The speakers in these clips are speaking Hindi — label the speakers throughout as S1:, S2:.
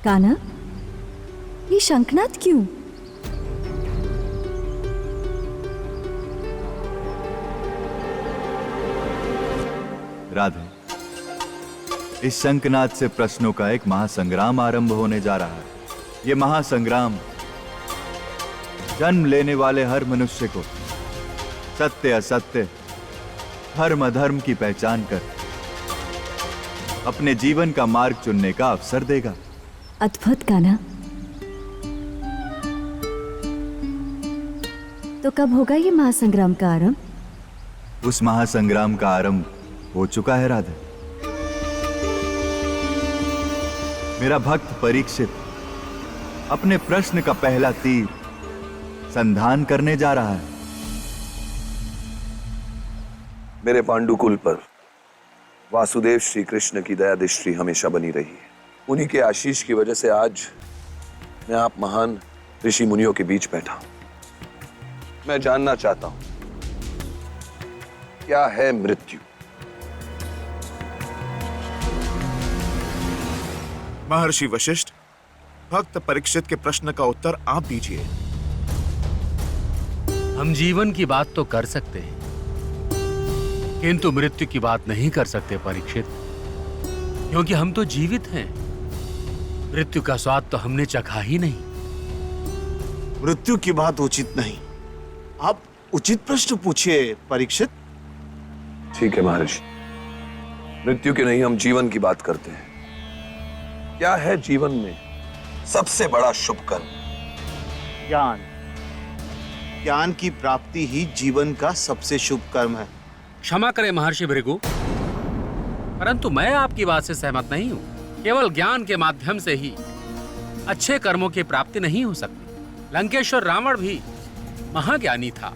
S1: कान्हा, ये शंखनाद क्यों?
S2: राधे, इस शंखनाद से प्रश्नों का एक महासंग्राम आरंभ होने जा रहा है। ये महासंग्राम जन्म लेने वाले हर मनुष्य को सत्य असत्य, धर्म अधर्म की पहचान कर अपने जीवन का मार्ग चुनने का अवसर देगा।
S1: अद्भुत कान्हा। तो कब होगा ये महासंग्राम का आरंभ?
S2: उस महासंग्राम का आरंभ हो चुका है राधे। मेरा भक्त परीक्षित अपने प्रश्न का पहला तीर संधान करने जा रहा है।
S3: मेरे पांडुकुल पर वासुदेव श्री कृष्ण की दया दृष्टि हमेशा बनी रही है। उन्हीं के आशीष की वजह से आज मैं आप महान ऋषि मुनियों के बीच बैठा हूं। मैं जानना चाहता हूं, क्या है मृत्यु?
S4: महर्षि वशिष्ठ, भक्त परीक्षित के प्रश्न का उत्तर आप दीजिए।
S5: हम जीवन की बात तो कर सकते हैं, किंतु मृत्यु की बात नहीं कर सकते परीक्षित, क्योंकि हम तो जीवित हैं। मृत्यु का स्वाद तो हमने चखा ही नहीं।
S6: मृत्यु की बात उचित नहीं। आप उचित प्रश्न पूछिए परीक्षित।
S3: ठीक है महर्षि, मृत्यु की नहीं, हम जीवन की बात करते हैं। क्या है जीवन में सबसे बड़ा शुभ कर्म?
S6: ज्ञान। ज्ञान की प्राप्ति ही जीवन का सबसे शुभ कर्म है।
S5: क्षमा करें महर्षि भृगु, परंतु मैं आपकी बात से सहमत नहीं हूं। केवल ज्ञान के माध्यम से ही अच्छे कर्मों की प्राप्ति नहीं हो सकती। लंकेश्वर रावण भी महाज्ञानी था,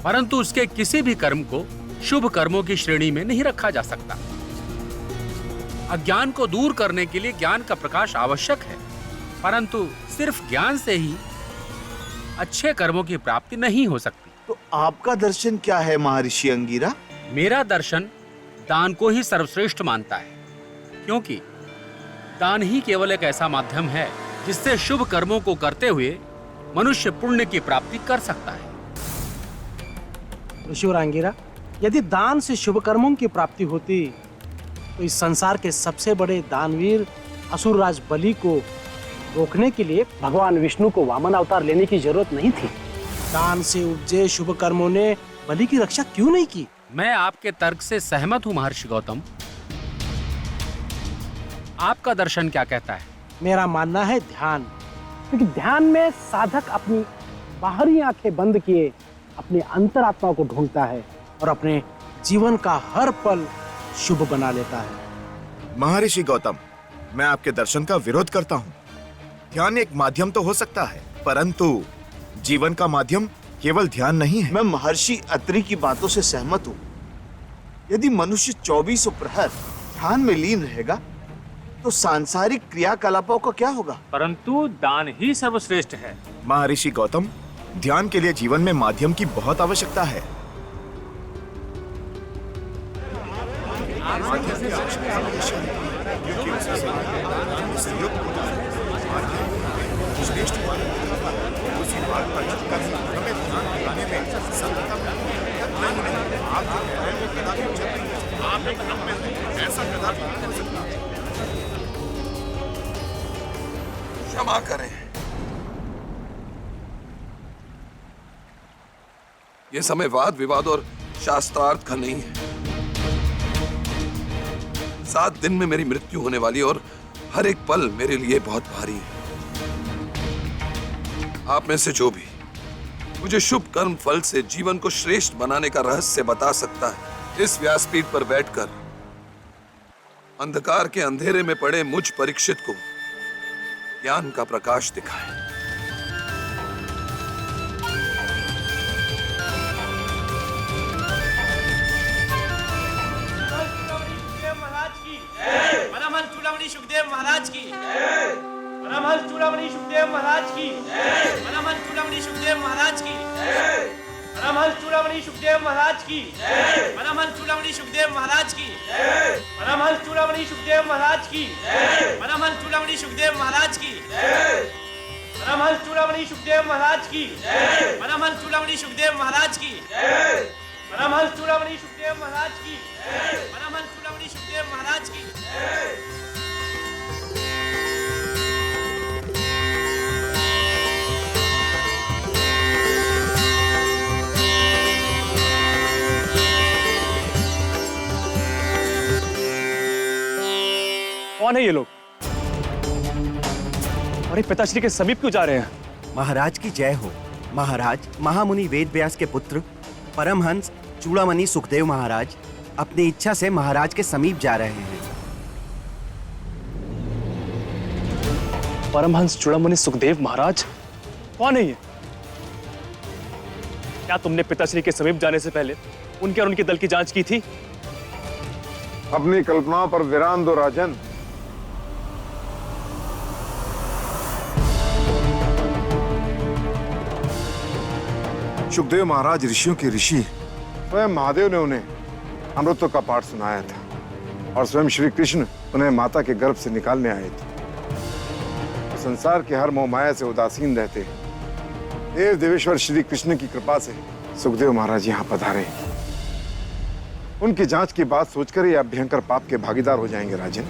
S5: परंतु उसके किसी भी कर्म को शुभ कर्मों की श्रेणी में नहीं रखा जा सकता। अज्ञान को दूर करने के लिए ज्ञान का प्रकाश आवश्यक है, परंतु सिर्फ ज्ञान से ही अच्छे कर्मों की प्राप्ति नहीं हो सकती।
S6: तो आपका दर्शन क्या है महर्षि अंगिरा?
S5: मेरा दर्शन दान को ही सर्वश्रेष्ठ मानता है, क्योंकि दान ही केवल एक ऐसा माध्यम है जिससे शुभ कर्मों को करते हुए मनुष्य पुण्य की प्राप्ति कर सकता है।
S7: ऋषिवर अंगिरा, यदि दान से शुभ कर्मों की प्राप्ति होती तो इस संसार के सबसे बड़े दानवीर असुरराज बलि को रोकने के लिए भगवान विष्णु को वामन अवतार लेने की जरूरत नहीं थी। दान से उपजे शुभ कर्मों ने बलि की रक्षा क्यों नहीं की?
S5: मैं आपके तर्क से सहमत हूं महर्षि गौतम। आपका दर्शन क्या कहता है?
S7: मेरा मानना है ध्यान, क्योंकि ध्यान में साधक अपनी बाहरी आंखें बंद किए अपनी अंतरात्मा को ढूंढता है और अपने जीवन का हर पल शुभ बना लेता है।
S4: महर्षि गौतम, मैं आपके दर्शन का विरोध करता हूँ। ध्यान एक माध्यम तो हो सकता है, परंतु जीवन का माध्यम केवल ध्यान नहीं है।
S6: मैं महर्षि अत्रि की बातों से सहमत हूँ। यदि मनुष्य 24 प्रहर ध्यान में लीन रहेगा तो सांसारिक क्रियाकलापों का क्या होगा?
S8: परंतु दान ही सर्वश्रेष्ठ है।
S4: महर्षि गौतम, ध्यान के लिए जीवन में माध्यम की बहुत आवश्यकता है।
S3: क्षमा करें, यह समय वाद विवाद और शास्त्रार्थ का नहीं है। 7 दिन में मेरी मृत्यु होने वाली और हर एक पल मेरे लिए बहुत भारी है। आप में से जो भी मुझे शुभ कर्म फल से जीवन को श्रेष्ठ बनाने का रहस्य बता सकता है, इस व्यासपीठ पर बैठकर अंधकार के अंधेरे में पड़े मुझ परीक्षित को ज्ञान का प्रकाश दिखाए।
S9: सुखदेव महाराज की परमहंस चूड़ामणि सुखदेव महाराज की परमहंस चूड़ामणि सुखदेव महाराज की परमहंस चूड़ामणि सुखदेव महाराज की परमहंस चूड़ामणि सुखदेव महाराज की परमहंस चूड़ामणि सुखदेव महाराज की परमहंस चूड़ामणि सुखदेव महाराज की परमहंस चूड़ामणि सुखदेव महाराज की परमहंस चूड़ामणि सुखदेव महाराज की परमहंस चूड़ामणि सुखदेव महाराज की परमहंस चूड़ामणि सुखदेव महाराज की
S10: कौन है ये लोग? अरे पिताश्री के समीप क्यों जा रहे हैं?
S11: महाराज की जय हो। महाराज, महामुनि वेद व्यास के पुत्र परमहंस चूड़ामणि सुखदेव महाराज अपनी इच्छा से महाराज के समीप जा रहे हैं।
S10: परमहंस चूड़ामणि सुखदेव महाराज कौन है ये? क्या तुमने पिताश्री के समीप जाने से पहले उनके और उनके दल की जांच की थी?
S12: अपनी कल्पनाओं पर विराम दो राजन। सुखदेव महाराज ऋषियों के ऋषि, स्वयं महादेव ने उन्हें अमृतों का पाठ सुनाया था और स्वयं श्री कृष्ण उन्हें माता के गर्भ से निकालने आए थे। तो संसार के हर मोह माया से उदासीन रहते देव देवेश्वर श्री कृष्ण की कृपा से सुखदेव महाराज यहाँ पधारे। उनकी जांच की बात सोचकर ही आप भयंकर पाप के भागीदार हो जाएंगे राजन।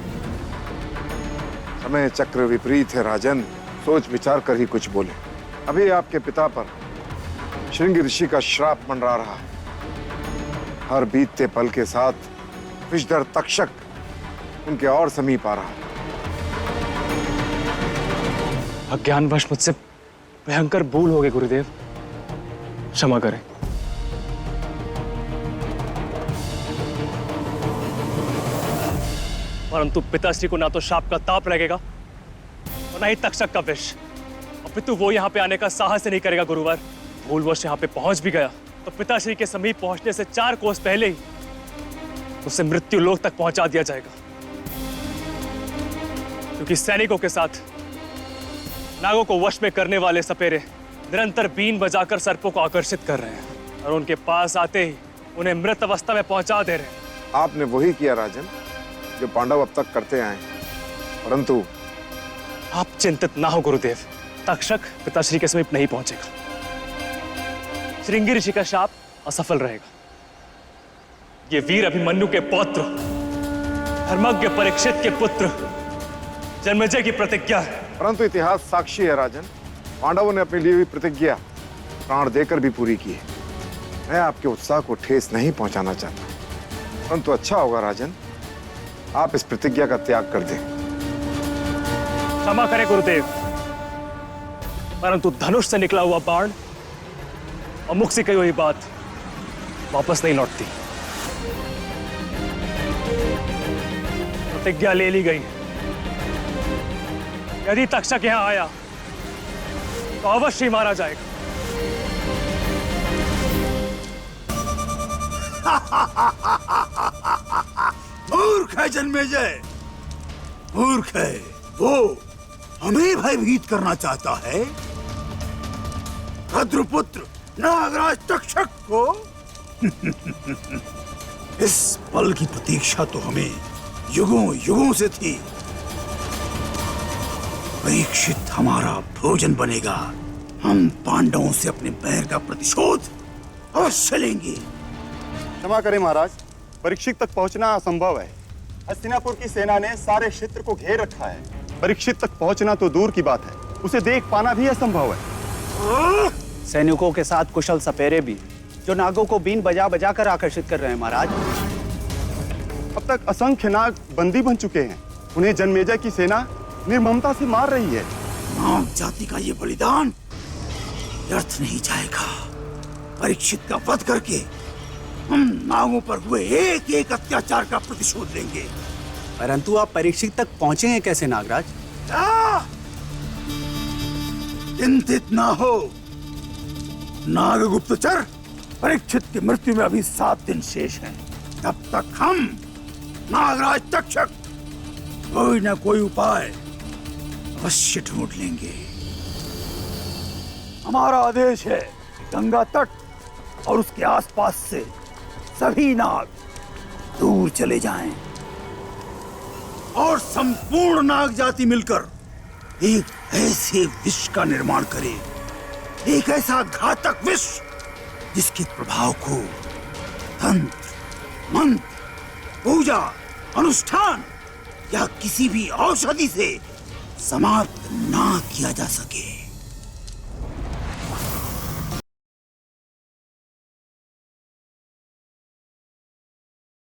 S12: समय चक्र विपरीत है राजन, सोच विचार कर ही कुछ बोले। अभी आपके पिता पर श्रृंगी ऋषि का श्राप मंडरा रहा है। हर बीतते पल के साथ विषधर तक्षक उनके और समीप आ रहा है।
S10: अज्ञानवश मुझसे भयंकर भूल हो गई गुरुदेव, क्षमा करें। परंतु पिताश्री को ना तो शाप का ताप लगेगा और ना ही तक्षक का विष, और पितु वो यहाँ पे आने का साहस नहीं करेगा। गुरुवार भूलवश यहाँ पे पहुंच भी गया तो पिताश्री के समीप पहुंचने से 4 कोस पहले ही उसे मृत्यु लोक तक पहुंचा दिया जाएगा, क्योंकि सैनिकों के साथ नागों को वश में करने वाले सपेरे निरंतर बीन बजाकर सर्पों को आकर्षित कर रहे हैं और उनके पास आते ही उन्हें मृत अवस्था में पहुंचा दे रहे हैं।
S12: आपने वही किया राजन जो पांडव अब तक करते आए, परंतु
S10: आप चिंतित ना हो गुरुदेव, तक्षक पिताश्री के समीप नहीं पहुंचेगा। श्रृंगी ऋषि का शाप असफल रहेगा। ये वीर अभिमन्यु के पौत्र, धर्मज्ञ परीक्षित के पुत्र जन्मेजय की प्रतिज्ञा है।
S12: परंतु इतिहास साक्षी है राजन, पांडवों ने अपनी ली हुई प्रतिज्ञा प्राण देकर भी पूरी की है। मैं आपके उत्साह को ठेस नहीं पहुंचाना चाहता, परंतु अच्छा होगा राजन आप इस प्रतिज्ञा का त्याग कर दें।
S10: क्षमा करें गुरुदेव, परंतु धनुष से निकला हुआ बाण और मुख से कही हुई बात वापस नहीं लौटती। प्रतिज्ञा ले ली गई। यदि तक्षक यहां आया तो अवश्य मारा जाएगा।
S13: मूर्ख है जन्मेजय, मूर्ख है। वो हमें भयभीत करना चाहता है। रुद्रपुत्र नागराज तक्षक को इस पल की प्रतीक्षा तो हमें युगों युगों से थी। परीक्षित हमारा भोजन बनेगा। हम पांडवों से अपने बैर का प्रतिशोध अवश्य लेंगे।
S14: क्षमा करें महाराज, परीक्षित तक पहुंचना असंभव है। हस्तिनापुर की सेना ने सारे क्षेत्र को घेर रखा है। परीक्षित तक पहुंचना तो दूर की बात है, उसे देख पाना भी असंभव है।
S15: सैनिकों के साथ कुशल सपेरे भी, जो नागों को बीन बजा बजा कर आकर्षित कर रहे हैं महाराज।
S14: अब तक असंख्य नाग बंदी बन चुके हैं। उन्हें जन्मेजय की सेना निर्ममता से मार रही है।
S13: नाग जाति का ये बलिदान व्यर्थ नहीं जाएगा। परीक्षित का वध करके हम नागों पर हुए एक एक अत्याचार का प्रतिशोध लेंगे।
S15: परंतु आप परीक्षित तक पहुंचेंगे कैसे नागराज?
S13: चिंतित ना हो नाग गुप्तचर, परीक्षित की मृत्यु में अभी 7 दिन शेष हैं। तब तक हम नागराज तक्षक कोई ना कोई उपाय अवश्य ढूंढ लेंगे। हमारा आदेश है कि गंगा तट और उसके आसपास से सभी नाग दूर चले जाएं और संपूर्ण नाग जाति मिलकर एक ऐसे विष का निर्माण करे, एक ऐसा घातक विष जिसके प्रभाव को तंत्र, मंत्र, पूजा, अनुष्ठान या किसी भी औषधि से समाप्त ना किया जा सके।